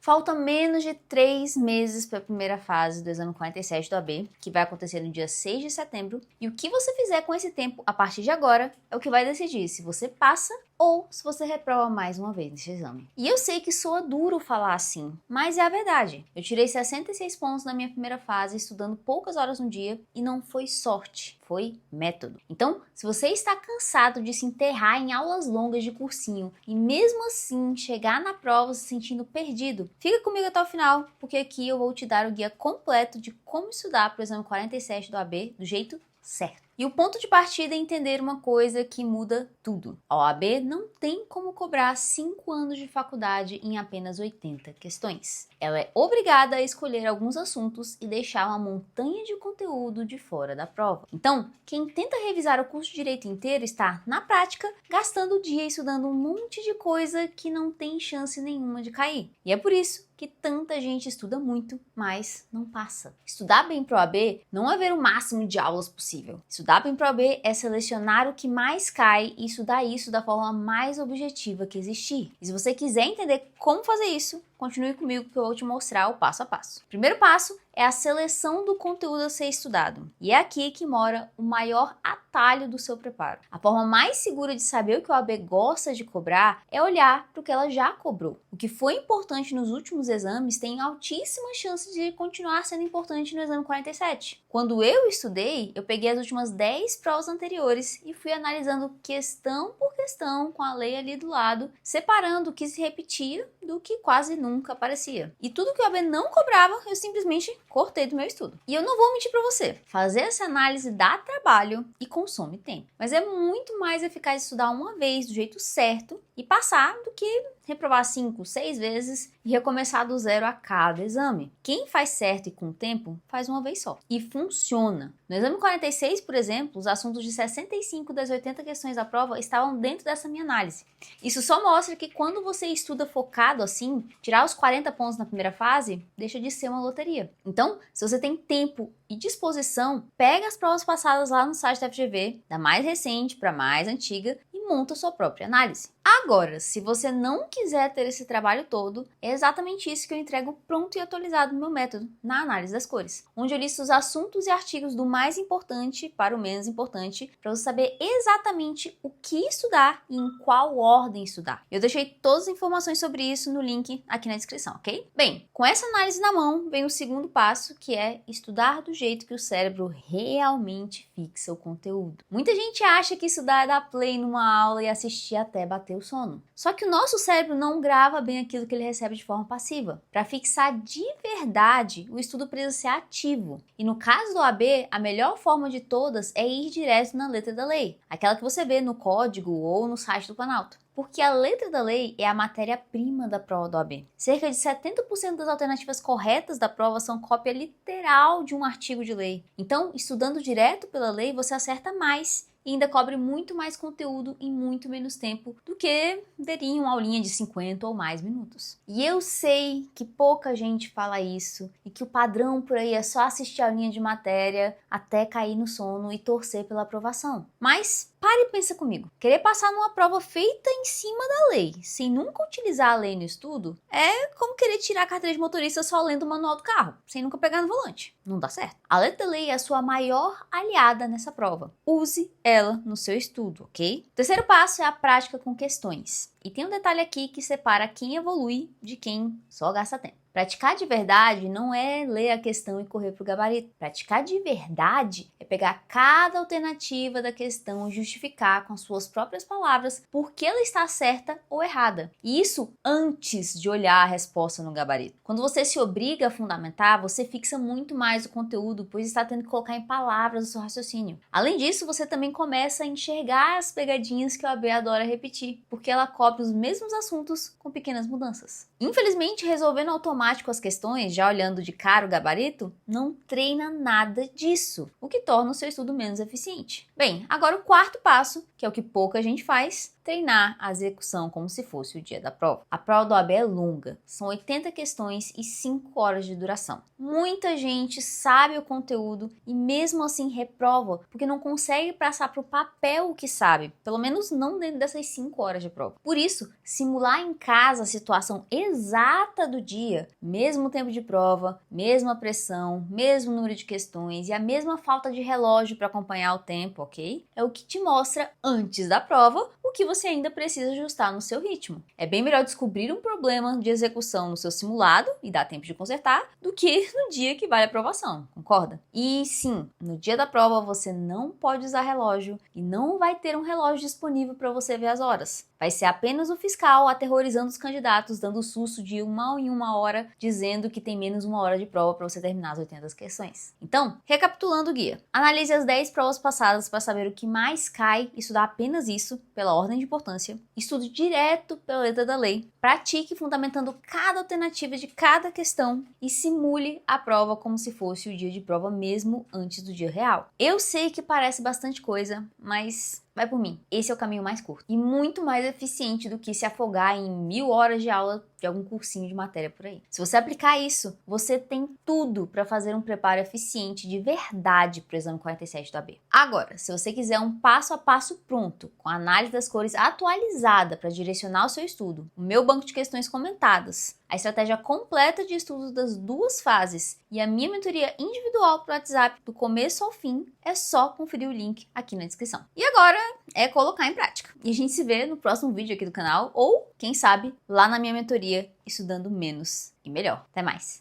Falta menos de 3 meses para a primeira fase do exame 47 do AB, que vai acontecer no dia 6 de setembro, e o que você fizer com esse tempo a partir de agora é o que vai decidir se você passa ou se você reprova mais uma vez nesse exame. E eu sei que soa duro falar assim, mas é a verdade. Eu tirei 66 pontos na minha primeira fase estudando poucas horas no dia e não foi sorte, foi método. Então, se você está cansado de se enterrar em aulas longas de cursinho e mesmo assim chegar na prova se sentindo perdido, fica comigo até o final, porque aqui eu vou te dar o guia completo de como estudar para o exame 47 do AB do jeito certo. E o ponto de partida é entender uma coisa que muda tudo. A OAB não tem como cobrar 5 anos de faculdade em apenas 80 questões. Ela é obrigada a escolher alguns assuntos e deixar uma montanha de conteúdo de fora da prova. Então, quem tenta revisar o curso de Direito inteiro está, na prática, gastando o dia estudando um monte de coisa que não tem chance nenhuma de cair. E é por isso que tanta gente estuda muito, mas não passa. Estudar bem para o OAB não é ver o máximo de aulas possível. Estudar bem para o OAB é selecionar o que mais cai e estudar isso da forma mais objetiva que existir. E se você quiser entender como fazer isso, continue comigo que eu vou te mostrar o passo a passo. O primeiro passo é a seleção do conteúdo a ser estudado. E é aqui que mora o maior atalho do seu preparo. A forma mais segura de saber o que a OAB gosta de cobrar é olhar para o que ela já cobrou. O que foi importante nos últimos exames tem altíssima chance de continuar sendo importante no exame 47. Quando eu estudei, eu peguei as últimas 10 provas anteriores e fui analisando questão por questão com a lei ali do lado, separando o que se repetia do que quase nunca aparecia. E tudo que o OAB não cobrava, eu simplesmente cortei do meu estudo. E eu não vou mentir para você, fazer essa análise dá trabalho e consome tempo. Mas é muito mais eficaz estudar uma vez do jeito certo e passar do que reprovar 5, 6 vezes e recomeçar do zero a cada exame. Quem faz certo e com tempo, faz uma vez só. E funciona. No exame 46, por exemplo, os assuntos de 65 das 80 questões da prova estavam dentro dessa minha análise. Isso só mostra que quando você estuda focado assim, tirar os 40 pontos na primeira fase deixa de ser uma loteria. Então, se você tem tempo e disposição, pega as provas passadas lá no site da FGV, da mais recente para a mais antiga, e monta sua própria análise. Agora, se você não quiser ter esse trabalho todo, é exatamente isso que eu entrego pronto e atualizado no meu método, na análise das cores, onde eu listo os assuntos e artigos do mais importante para o menos importante, para você saber exatamente o que estudar e em qual ordem estudar. Eu deixei todas as informações sobre isso no link aqui na descrição, ok? Bem, com essa análise na mão, vem o segundo passo, que é estudar do jeito que o cérebro realmente fixa o conteúdo. Muita gente acha que estudar é dar play numa aula e assistir até bater o sono. Só que o nosso cérebro não grava bem aquilo que ele recebe de forma passiva. Para fixar de verdade, o estudo precisa ser ativo. E no caso do OAB, a melhor forma de todas é ir direto na letra da lei, aquela que você vê no código ou no site do Planalto. Porque a letra da lei é a matéria-prima da prova do OAB. Cerca de 70% das alternativas corretas da prova são cópia literal de um artigo de lei. Então, estudando direto pela lei, você acerta mais e ainda cobre muito mais conteúdo em muito menos tempo do que veria em uma aulinha de 50 ou mais minutos. E eu sei que pouca gente fala isso e que o padrão por aí é só assistir a aulinha de matéria até cair no sono e torcer pela aprovação. Mas pare e pensa comigo. Querer passar numa prova feita em cima da lei, sem nunca utilizar a lei no estudo, é como querer tirar a carteira de motorista só lendo o manual do carro, sem nunca pegar no volante. Não dá certo. A letra da lei é a sua maior aliada nessa prova. Use ela no seu estudo, ok? O terceiro passo é a prática com questões. E tem um detalhe aqui que separa quem evolui de quem só gasta tempo. Praticar de verdade não é ler a questão e correr para o gabarito. Praticar de verdade é pegar cada alternativa da questão e justificar com as suas próprias palavras por que ela está certa ou errada. E isso antes de olhar a resposta no gabarito. Quando você se obriga a fundamentar, você fixa muito mais o conteúdo, pois está tendo que colocar em palavras o seu raciocínio. Além disso, você também começa a enxergar as pegadinhas que a OAB adora repetir, porque ela cobre os mesmos assuntos com pequenas mudanças. Infelizmente, resolvendo automático as questões, já olhando de cara o gabarito, não treina nada disso, o que torna o seu estudo menos eficiente. Bem, agora o quarto passo, que é o que pouca gente faz, treinar a execução como se fosse o dia da prova. A prova do OAB é longa, são 80 questões e 5 horas de duração. Muita gente sabe o conteúdo e mesmo assim reprova porque não consegue passar para o papel o que sabe, pelo menos não dentro dessas 5 horas de prova. Por isso, simular em casa a situação exata do dia, mesmo tempo de prova, mesma pressão, mesmo número de questões e a mesma falta de relógio para acompanhar o tempo, ok? É o que te mostra antes da prova o que você ainda precisa ajustar no seu ritmo. É bem melhor descobrir um problema de execução no seu simulado e dar tempo de consertar do que no dia que vale a aprovação, concorda? E sim, no dia da prova você não pode usar relógio e não vai ter um relógio disponível para você ver as horas. Vai ser apenas o fiscal aterrorizando os candidatos, dando susto de 1 hora, dizendo que tem menos 1 hora de prova para você terminar as 80 questões. Então, recapitulando o guia, analise as 10 provas passadas para saber o que mais cai, estudar apenas isso, pela ordem de importância, estude direto pela letra da lei, pratique fundamentando cada alternativa de cada questão e simule a prova como se fosse o dia de prova mesmo antes do dia real. Eu sei que parece bastante coisa, mas vai por mim, esse é o caminho mais curto e muito mais eficiente do que se afogar em 1000 horas de aula de algum cursinho de matéria por aí. Se você aplicar isso, você tem tudo para fazer um preparo eficiente de verdade para o exame 47 do AB. Agora, se você quiser um passo a passo pronto, com a análise das cores atualizada para direcionar o seu estudo, o meu banco de questões comentadas, a estratégia completa de estudos das 2 fases e a minha mentoria individual para o WhatsApp do começo ao fim, é só conferir o link aqui na descrição. E agora é colocar em prática. E a gente se vê no próximo vídeo aqui do canal ou, quem sabe, lá na minha mentoria, estudando menos e melhor. Até mais!